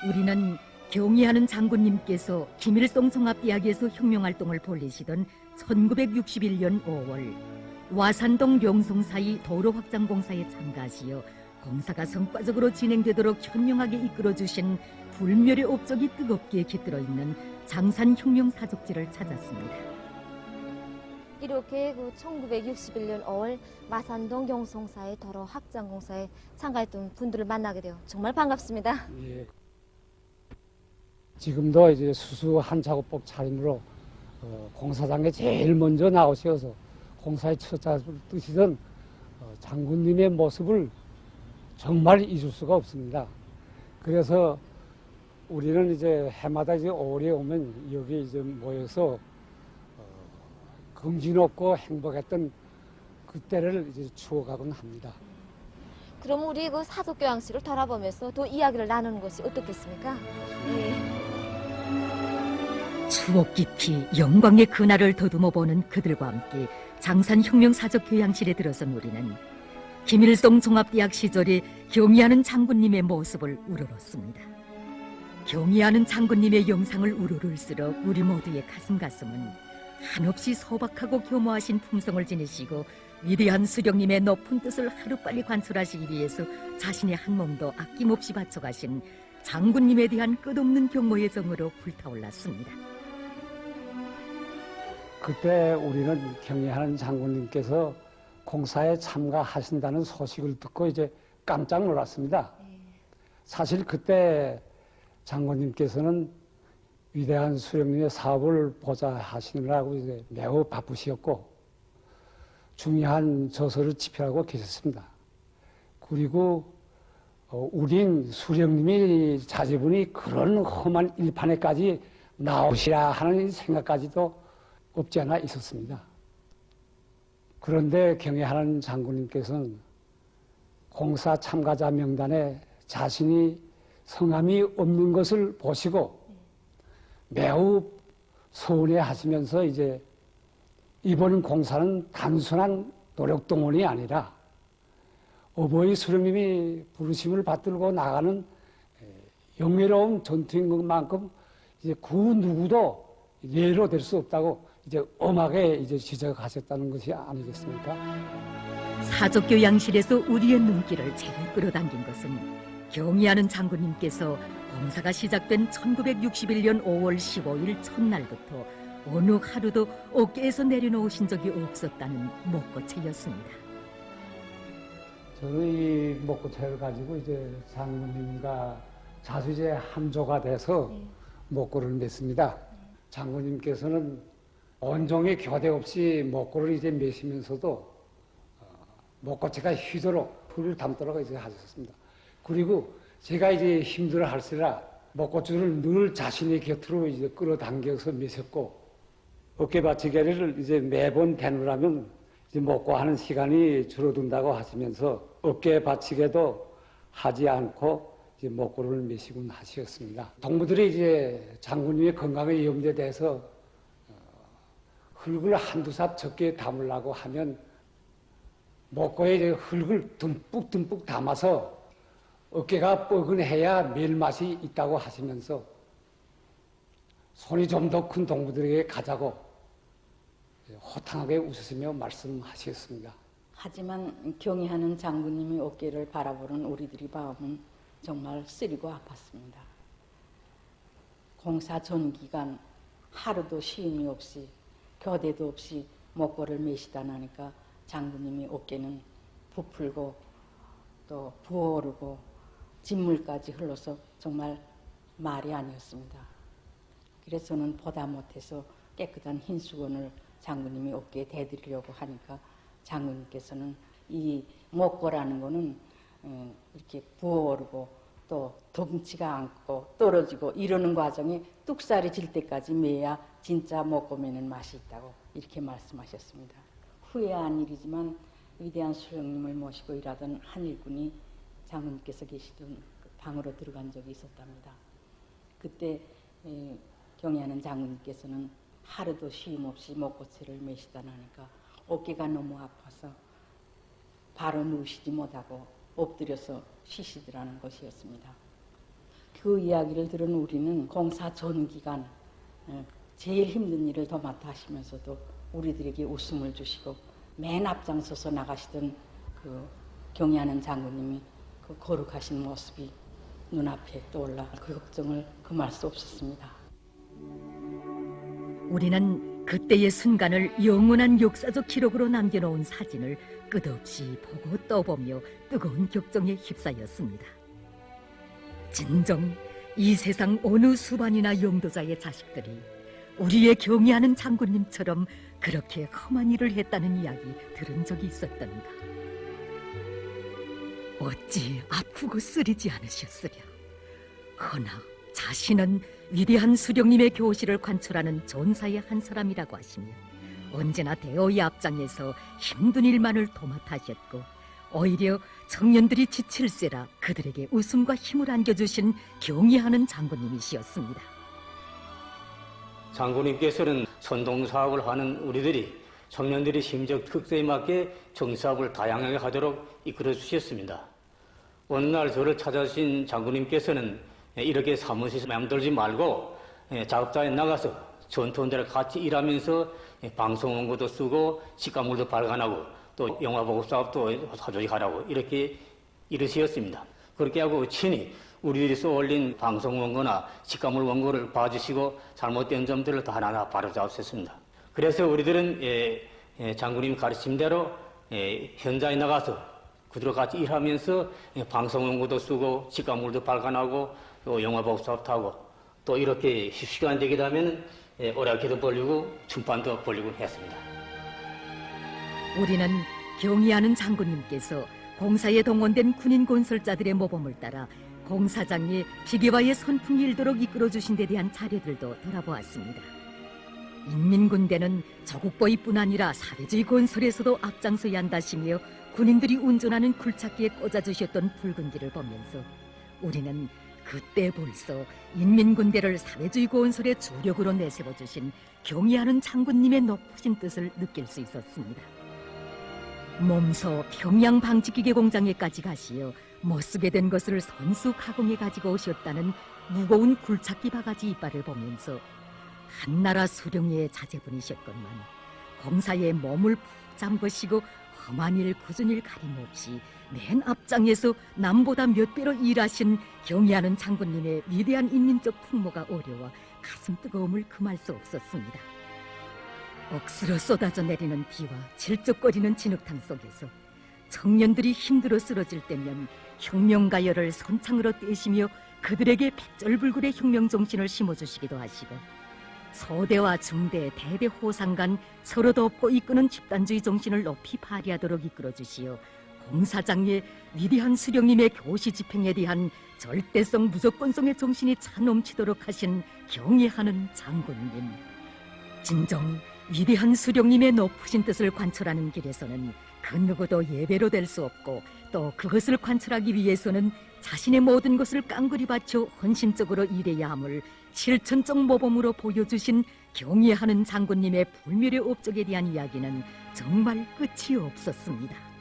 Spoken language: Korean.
우리는 경의하는 장군님께서 김일성 성합대학에서 혁명활동을 벌이시던 1961년 5월 와산동 용성 사이 도로 확장 공사에 참가하시어 공사가 성과적으로 진행되도록 현명하게 이끌어주신 불멸의 업적이 뜨겁게 깃들어 있는 장산혁명 사족지를 찾았습니다. 이렇게 1961년 5월 마산동 용성사의 도로 확장 공사에 참가했던 분들을 만나게 되어 정말 반갑습니다. 예. 지금도 이제 수수한 작업복 차림으로 공사장에 제일 먼저 나오셔서 공사에 첫 자를 뜨시던 장군님의 모습을 정말 잊을 수가 없습니다. 그래서 우리는 이제 해마다 이제 5월에 오면 여기 이제 모여서 긍지 높고 행복했던 그때를 이제 추억하곤 합니다. 그럼 우리 그 사족교양실을 돌아보면서 또 이야기를 나누는 것이 어떻겠습니까? 예. 추억 깊이 영광의 그날을 더듬어 보는 그들과 함께 장산혁명 사족교양실에 들어선 우리는 김일성 종합대학 시절에 경의하는 장군님의 모습을 우러렀습니다. 경의하는 장군님의 영상을 우러를수록 우리 모두의 가슴은 한없이 소박하고 교모하신 품성을 지니시고 위대한 수령님의 높은 뜻을 하루빨리 관철하시기 위해서 자신의 한 몸도 아낌없이 바쳐가신 장군님에 대한 끝없는 경모의 정으로 불타올랐습니다. 그때 우리는 경의하는 장군님께서 공사에 참가하신다는 소식을 듣고 이제 깜짝 놀랐습니다. 사실 그때 장군님께서는 위대한 수령님의 사업을 보좌 하시느라고 이제 매우 바쁘셨고 중요한 저서를 집필하고 계셨습니다. 그리고 우린 수령님이 자제분이 그런 험한 일판에까지 나오시라 하는 생각까지도 없지 않아 있었습니다. 그런데 경의하는 장군님께서는 공사 참가자 명단에 자신이 성함이 없는 것을 보시고 매우 서운해하시면서 이제 이번 공사는 단순한 노력동원이 아니라 어버이 수령님이 부르심을 받들고 나가는 영예로운 전투인 것만큼 이제 그 누구도 예로 될 수 없다고 이제 엄하게 이제 지적하셨다는 것이 아니겠습니까? 사족교양실에서 우리의 눈길을 제일 끌어당긴 것은 경의하는 장군님께서 공사가 시작된 1961년 5월 15일 첫날부터 어느 하루도 어깨에서 내려놓으신 적이 없었다는 목고채였습니다. 저는 이 목고채를 가지고 이제 장군님과 자주 이제 함조가 돼서 목고를 맸습니다. 장군님께서는 온종일 교대 없이 목고를 이제 매시면서도 목고채가 휘도록 풀을 담도록 이제 하셨습니다. 그리고 제가 이제 힘들어 할세라 목고줄을 늘 자신의 곁으로 이제 끌어당겨서 매셨고 어깨받치개를 이제 매번 대누라면 이제 목고하는 시간이 줄어든다고 하시면서 어깨받치개도 하지 않고 이제 목고를 매시곤 하셨습니다. 동무들이 이제 장군님의 건강에 위험에 대해서 흙을 한두 삽 적게 담으려고 하면 목고에 이제 흙을 듬뿍 담아서 어깨가 뻐근해야 멜맛이 있다고 하시면서 손이 좀 더 큰 동무들에게 가자고 호탕하게 웃으시며 말씀하셨습니다. 하지만 경의하는 장군님의 어깨를 바라보는 우리들의 마음은 정말 쓰리고 아팠습니다. 공사 전 기간 하루도 쉼이 없이 교대도 없이 목고를 매시다 나니까 장군님의 어깨는 부풀고 또 부어오르고 진물까지 흘러서 정말 말이 아니었습니다. 그래서 저는 보다 못해서 깨끗한 흰 수건을 장군님이 어깨에 대드리려고 하니까 장군님께서는 이 목고라는 거는 이렇게 부어오르고 또 덩치가 않고 떨어지고 이러는 과정에 뚝살이 질 때까지 매야 진짜 목고 매는 맛이 있다고 이렇게 말씀하셨습니다. 후회한 일이지만 위대한 수령님을 모시고 일하던 한 일꾼이 장군님께서 계시던 방으로 들어간 적이 있었답니다. 그때 경의하는 장군님께서는 하루도 쉼 없이 목고채를 매시다 나니까 어깨가 너무 아파서 바로 누우시지 못하고 엎드려서 쉬시더라는 것이었습니다. 그 이야기를 들은 우리는 공사 전 기간 제일 힘든 일을 더 맡아 하시면서도 우리들에게 웃음을 주시고 맨 앞장서서 나가시던 그 경의하는 장군님이 그 거룩하신 모습이 눈앞에 떠올라 그 걱정을 금할 수 없었습니다. 우리는 그때의 순간을 영원한 역사적 기록으로 남겨놓은 사진을 끝없이 보고 떠보며 뜨거운 격정에 휩싸였습니다. 진정 이 세상 어느 수반이나 용도자의 자식들이 우리의 경의하는 장군님처럼 그렇게 험한 일을 했다는 이야기 들은 적이 있었던가. 어찌 아프고 쓰리지 않으셨으랴. 허나 자신은 위대한 수령님의 교실을 관철하는 전사의 한 사람이라고 하시며 언제나 대어의 앞장에서 힘든 일만을 도맡아 하셨고 오히려 청년들이 지칠세라 그들에게 웃음과 힘을 안겨주신 경의하는 장군님이시었습니다. 장군님께서는 선동사업을 하는 우리들이 청년들이 심적 특성에 맞게 정사업을 다양하게 하도록 이끌어 주셨습니다. 어느 날 저를 찾아주신 장군님께서는 이렇게 사무실에서 맴돌지 말고 작업장에 나가서 전투원들과 같이 일하면서 방송 원고도 쓰고 식가물도 발간하고 또 영화 보고 사업도 사조직 하라고 이렇게 이르시었습니다. 그렇게 하고 친히 우리들이 쏘올린 방송 원고나 식가물 원고를 봐주시고 잘못된 점들을 다 하나하나 바로잡으셨습니다. 그래서 우리들은 장군님 가르침대로 현장에 나가서 그들과 같이 일하면서 방송 원고도 쓰고 식가물도 발간하고 또 영화 보고 사업도 하고 또 이렇게 시간 되게 되면 오락기도 벌리고 춤판도 벌리고 했습니다. 우리는 경의하는 장군님께서 공사에 동원된 군인 건설자들의 모범을 따라 공사장이 비계와의 선풍이 일도록 이끌어주신 데 대한 자료들도 돌아보았습니다. 인민군대는 조국보위뿐 아니라 사회주의 건설에서도 앞장서야 한다시며 군인들이 운전하는 굴착기에 꽂아주셨던 붉은 길을 보면서 우리는 그때 벌써 인민군대를 사회주의 건설의 주력으로 내세워주신 경의하는 장군님의 높으신 뜻을 느낄 수 있었습니다. 몸소 평양 방직기계 공장에까지 가시어 못쓰게 된 것을 선수 가공해 가지고 오셨다는 무거운 굴착기 바가지 이빨을 보면서 한나라 수령의 자제분이셨건만 공사에 몸을 푹 잠그시고 험한 일 굳은 일 가림없이 맨 앞장에서 남보다 몇 배로 일하신 경의하는 장군님의 위대한 인민적 풍모가 어려워 가슴 뜨거움을 금할 수 없었습니다. 억수로 쏟아져 내리는 비와 질적거리는 진흙탕 속에서 청년들이 힘들어 쓰러질 때면 혁명가열을 손창으로 떼시며 그들에게 백절불굴의 혁명정신을 심어주시기도 하시고 소대와 중대, 대대 호상간 서로 돕고 이끄는 집단주의 정신을 높이 발휘하도록 이끌어주시어 공사장의 위대한 수령님의 교시 집행에 대한 절대성 무조건성의 정신이 차 넘치도록 하신 경의하는 장군님. 진정 위대한 수령님의 높으신 뜻을 관철하는 길에서는 그 누구도 예배로 될 수 없고 또 그것을 관철하기 위해서는 자신의 모든 것을 깡그리 바쳐 헌신적으로 일해야 함을 실천적 모범으로 보여주신 경의하는 장군님의 불멸의 업적에 대한 이야기는 정말 끝이 없었습니다.